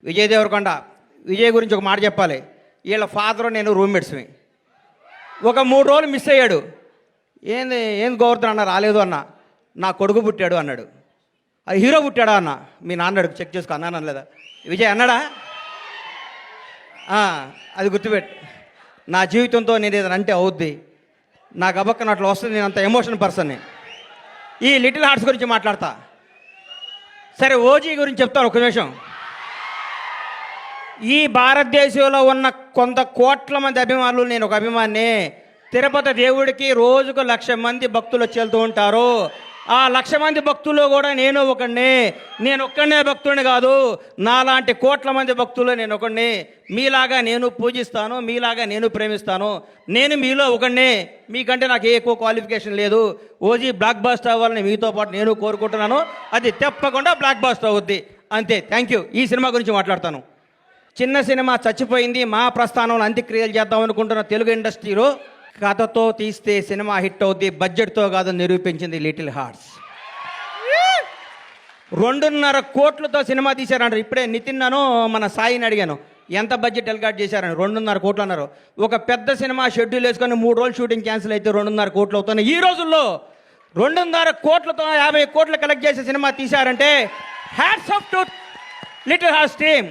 విజయ్ దేవరకొండ. విజయ్ గురించి ఒక మాట చెప్పాలి. వీళ్ళ ఫాదర్ నేను రూమ్మేట్స్మి. ఒక 3 రోజులు మిస్ అయ్యాడు. ఏంది గోవర్ధన్ అన్న రాలేదు అన్న. నా కొడుకు పుట్టాడు అన్నాడు. అది హీరో పుట్టాడా అన్న. మీ నాన్న అడుగు చెక్ చేసుకో అన్నాను అనలేదా. విజయ్ అన్నాడా? అది గుర్తుపెట్టు. నా జీవితంతో నేను ఏదైనా అంటే అవుద్ది. నాకు అబక్కన అట్లా వస్తుంది. నేను అంత ఎమోషన్ పర్సన్ని. ఈ లిటిల్ హార్ట్స్ గురించి మాట్లాడతా. సరే, ఓజీ గురించి చెప్తాను ఒక నిమిషం. ఈ భారతదేశంలో ఉన్న కొంత కోట్ల మంది అభిమానులు, నేను ఒక అభిమాని. తిరుపతి దేవుడికి రోజుకు 1,00,000 మంది భక్తులు వచ్చి వెళ్తూ ఉంటారు. ఆ 1,00,000 మంది భక్తుల్లో కూడా నేను ఒకడిని. నేను ఒక్కడనే భక్తుడిని కాదు, నాలాంటి కోట్ల మంది భక్తులు నేను ఒకడిని. మీలాగా నేను పూజిస్తాను, మీలాగా నేను ప్రేమిస్తాను. నేను మీలో ఒకడిని. మీకంటే నాకు ఏ ఎక్కువ క్వాలిఫికేషన్ లేదు. ఓజీ బ్లాక్ బాస్టర్ అవ్వాలని మీతో పాటు నేను కోరుకుంటున్నాను. అది తప్పకుండా బ్లాక్ బాస్టర్ అవుద్ది. అంతే. Thank you. ఈ సినిమా గురించి మాట్లాడతాను. చిన్న సినిమా చచ్చిపోయింది. మా ప్రస్థానంలో అంత్యక్రియలు చేద్దాం అనుకుంటున్న తెలుగు ఇండస్ట్రీలో కథతో తీస్తే సినిమా హిట్ అవుద్ది, బడ్జెట్తో కాదు నిరూపించింది లిటిల్ హార్ట్స్. 2.5 కోట్లతో సినిమా తీశారంటారు. ఇప్పుడే నితిన్నను మన సాయిని అడిగాను, ఎంత బడ్జెట్ ఎల్కాట్ చేశారని. 2.5 కోట్లు అన్నారు. ఒక పెద్ద సినిమా షెడ్యూల్ వేసుకొని 3 రోజులు షూటింగ్ క్యాన్సిల్ అయితే 2.5 కోట్లు అవుతున్నాయి. ఈ రోజుల్లో 2.5 కోట్లతో 50 కోట్లు కలెక్ట్ చేసే సినిమా తీశారంటే hats off to little hearts team.